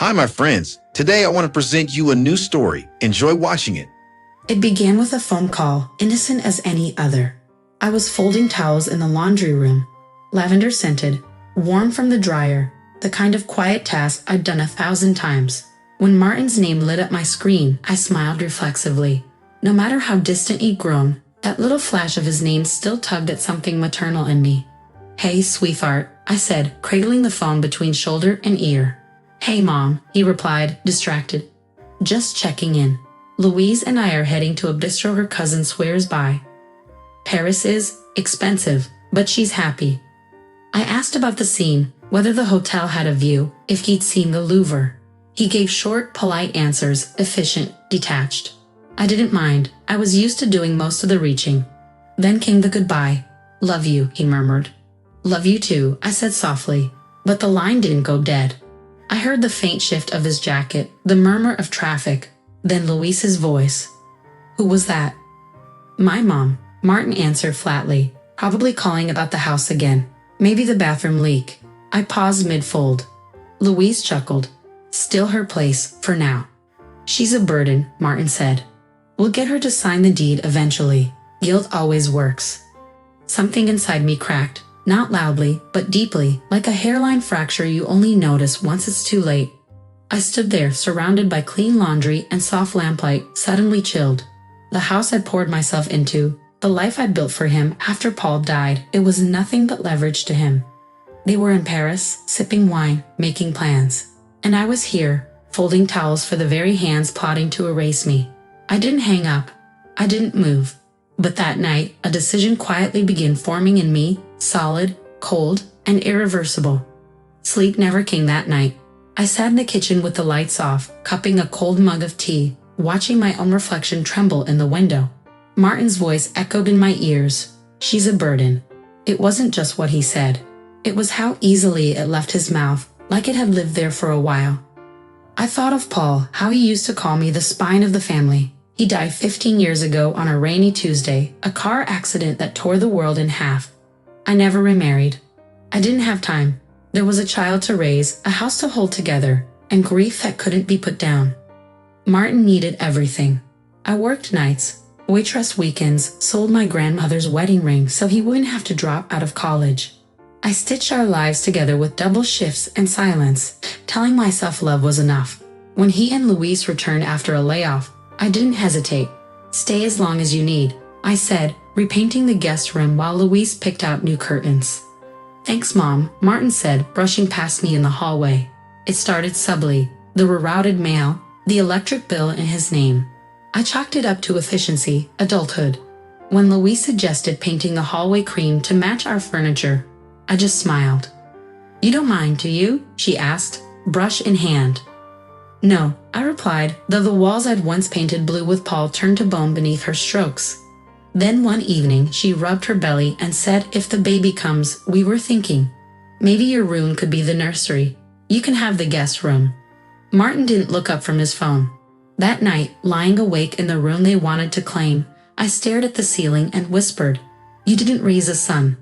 Hi, my friends. Today I want to present you a new story. Enjoy watching it. It began with a phone call, innocent as any other. I was folding towels in the laundry room, lavender scented, warm from the dryer, the kind of quiet task I'd done 1,000 times. When Martin's name lit up my screen, I smiled reflexively. No matter how distant he'd grown, that little flash of his name still tugged at something maternal in me. "Hey, sweetheart," I said, cradling the phone between shoulder and ear. "Hey, Mom," he replied, distracted. "Just checking in. Louise and I are heading to a bistro her cousin swears by. Paris is expensive, but she's happy." I asked about the scene, whether the hotel had a view, if he'd seen the Louvre. He gave short, polite answers, efficient, detached. I didn't mind. I was used to doing most of the reaching. Then came the goodbye. "Love you," he murmured. "Love you too," I said softly. But the line didn't go dead. I heard the faint shift of his jacket, the murmur of traffic, then Luis's voice. "Who was that?" "My mom," Martin answered flatly, probably calling about the house again. Maybe the bathroom leak. I paused mid-fold. Louise chuckled. "Still her place, for now." "She's a burden," Martin said. "We'll get her to sign the deed eventually. Guilt always works." Something inside me cracked, not loudly, but deeply, like a hairline fracture you only notice once it's too late. I stood there, surrounded by clean laundry and soft lamplight, suddenly chilled. The house I'd poured myself into, the life I'd built for him after Paul died, it was nothing but leverage to him. They were in Paris, sipping wine, making plans. And I was here, folding towels for the very hands plotting to erase me. I didn't hang up. I didn't move. But that night, a decision quietly began forming in me, solid, cold, and irreversible. Sleep never came that night. I sat in the kitchen with the lights off, cupping a cold mug of tea, watching my own reflection tremble in the window. Martin's voice echoed in my ears. "She's a burden." It wasn't just what he said. It was how easily it left his mouth, like it had lived there for a while. I thought of Paul, how he used to call me the spine of the family. He died 15 years ago on a rainy Tuesday, a car accident that tore the world in half. I never remarried. I didn't have time. There was a child to raise, a house to hold together, and grief that couldn't be put down. Martin needed everything. I worked nights, waitress weekends, sold my grandmother's wedding ring so he wouldn't have to drop out of college. I stitched our lives together with double shifts and silence, telling myself love was enough. When he and Louise returned after a layoff, I didn't hesitate. "Stay as long as you need," I said, repainting the guest room while Louise picked out new curtains. "Thanks, Mom," Martin said, brushing past me in the hallway. It started subtly, the rerouted mail, the electric bill in his name. I chalked it up to efficiency, adulthood. When Louise suggested painting the hallway cream to match our furniture, I just smiled. "You don't mind, do you?" she asked, brush in hand. "No," I replied, though the walls I'd once painted blue with Paul turned to bone beneath her strokes. Then one evening, she rubbed her belly and said if the baby comes, we were thinking, maybe your room could be the nursery. You can have the guest room. Martin didn't look up from his phone. That night, lying awake in the room they wanted to claim, I stared at the ceiling and whispered, "You didn't raise a son.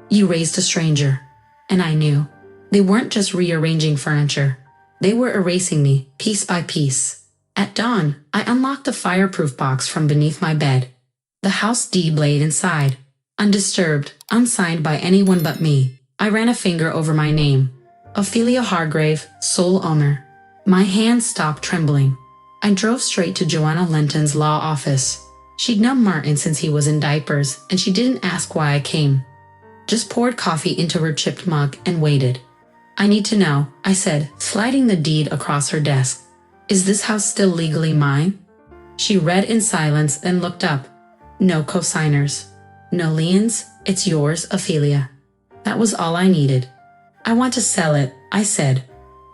You raised a stranger." And I knew. They weren't just rearranging furniture. They were erasing me, piece by piece. At dawn, I unlocked the fireproof box from beneath my bed. The house deed laid inside, undisturbed, unsigned by anyone but me. I ran a finger over my name. Ophelia Hargrave, sole owner. My hands stopped trembling. I drove straight to Joanna Lenton's law office. She'd known Martin since he was in diapers, and she didn't ask why I came. Just poured coffee into her chipped mug and waited. "I need to know," I said, sliding the deed across her desk. "Is this house still legally mine?" She read in silence and looked up. "No co-signers. No liens. It's yours, Ophelia." That was all I needed. "I want to sell it," I said.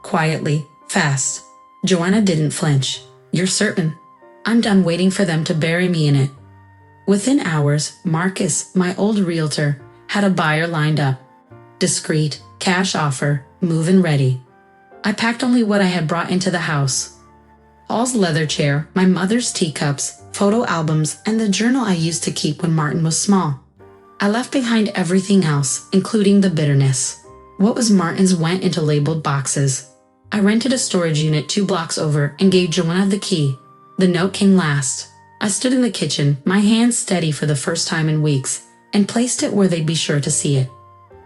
Quietly, fast. Joanna didn't flinch. "You're certain?" "I'm done waiting for them to bury me in it." Within hours, Marcus, my old realtor, had a buyer lined up. Discreet, cash offer, move-in ready. I packed only what I had brought into the house. Paul's leather chair, my mother's teacups, photo albums, and the journal I used to keep when Martin was small. I left behind everything else, including the bitterness. What was Martin's went into labeled boxes. I rented a storage unit 2 blocks over and gave Joanna the key. The note came last. I stood in the kitchen, my hands steady for the first time in weeks, and placed it where they'd be sure to see it.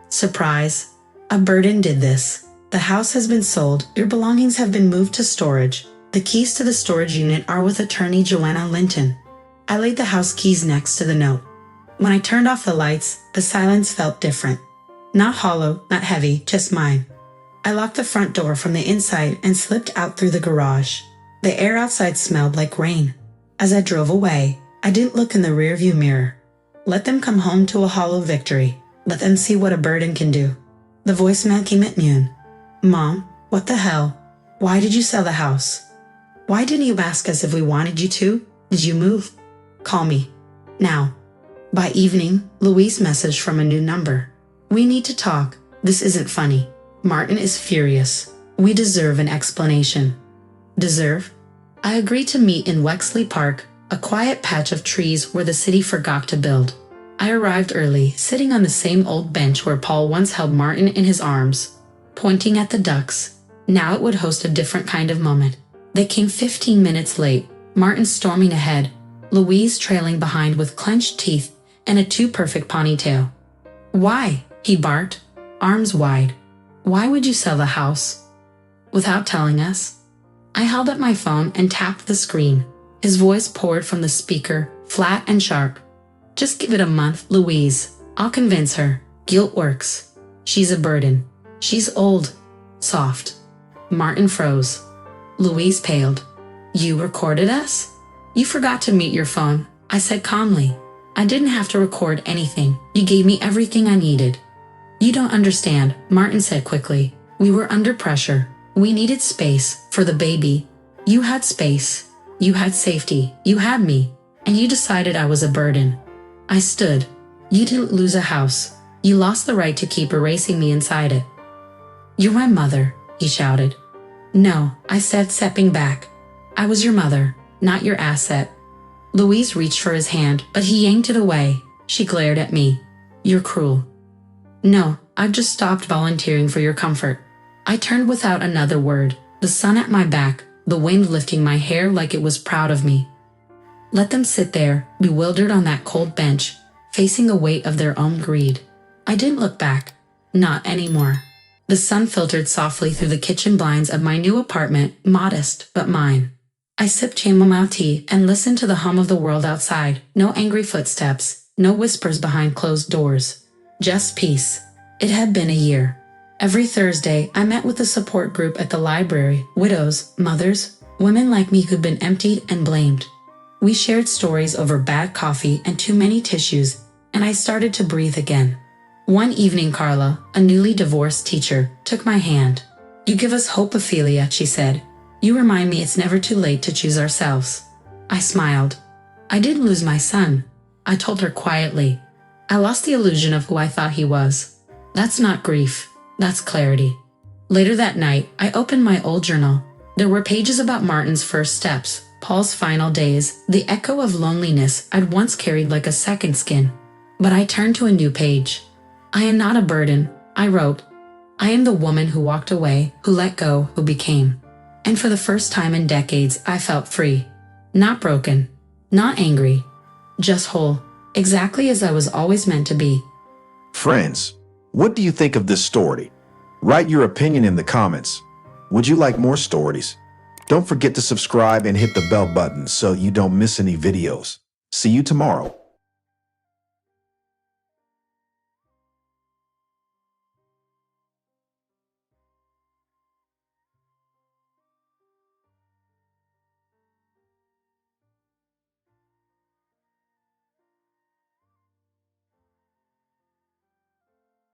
Surprise. A burden did this. The house has been sold. Your belongings have been moved to storage. The keys to the storage unit are with attorney Joanna Linton. I laid the house keys next to the note. When I turned off the lights, the silence felt different. Not hollow, not heavy, just mine. I locked the front door from the inside and slipped out through the garage. The air outside smelled like rain. As I drove away, I didn't look in the rearview mirror. Let them come home to a hollow victory. Let them see what a burden can do. The voicemail came at noon. Mom, what the hell? Why did you sell the house? Why didn't you ask us if we wanted you to? Did you move? Call me. Now. By evening, Louise messaged from a new number. We need to talk. This isn't funny. Martin is furious. We deserve an explanation. Deserve? I agreed to meet in Wexley Park, a quiet patch of trees where the city forgot to build. I arrived early, sitting on the same old bench where Paul once held Martin in his arms, pointing at the ducks. Now it would host a different kind of moment. They came 15 minutes late, Martin storming ahead, Louise trailing behind with clenched teeth and a too-perfect ponytail. Why? He barked, arms wide. Why would you sell the house? Without telling us? I held up my phone and tapped the screen. His voice poured from the speaker, flat and sharp. Just give it a month, Louise. I'll convince her. Guilt works. She's a burden. She's old. Soft. Martin froze. Louise paled. You recorded us? You forgot to mute your phone, I said calmly. I didn't have to record anything. You gave me everything I needed. You don't understand, Martin said quickly. We were under pressure. We needed space for the baby. You had space. You had safety. You had me. And you decided I was a burden. I stood. You didn't lose a house. You lost the right to keep erasing me inside it. You're my mother, he shouted. No, I said, stepping back. I was your mother, not your asset. Louise reached for his hand, but he yanked it away. She glared at me. You're cruel. No, I've just stopped volunteering for your comfort. I turned without another word, the sun at my back, the wind lifting my hair like it was proud of me. Let them sit there, bewildered on that cold bench, facing the weight of their own greed. I didn't look back. Not anymore. The sun filtered softly through the kitchen blinds of my new apartment, modest but mine. I sipped chamomile tea and listened to the hum of the world outside. No angry footsteps, no whispers behind closed doors. Just peace. It had been a year. Every Thursday, I met with a support group at the library, widows, mothers, women like me who'd been emptied and blamed. We shared stories over bad coffee and too many tissues, and I started to breathe again. One evening, Carla, a newly divorced teacher, took my hand. You give us hope, Ophelia, she said. You remind me it's never too late to choose ourselves. I smiled. I didn't lose my son, I told her quietly. I lost the illusion of who I thought he was. That's not grief, that's clarity. Later that night, I opened my old journal. There were pages about Martin's first steps, Paul's final days, the echo of loneliness I'd once carried like a second skin. But I turned to a new page. I am not a burden, I wrote. I am the woman who walked away, who let go, who became. And for the first time in decades, I felt free. Not broken, not angry, just whole, exactly as I was always meant to be. Friends, what do you think of this story? Write your opinion in the comments. Would you like more stories? Don't forget to subscribe and hit the bell button so you don't miss any videos. See you tomorrow.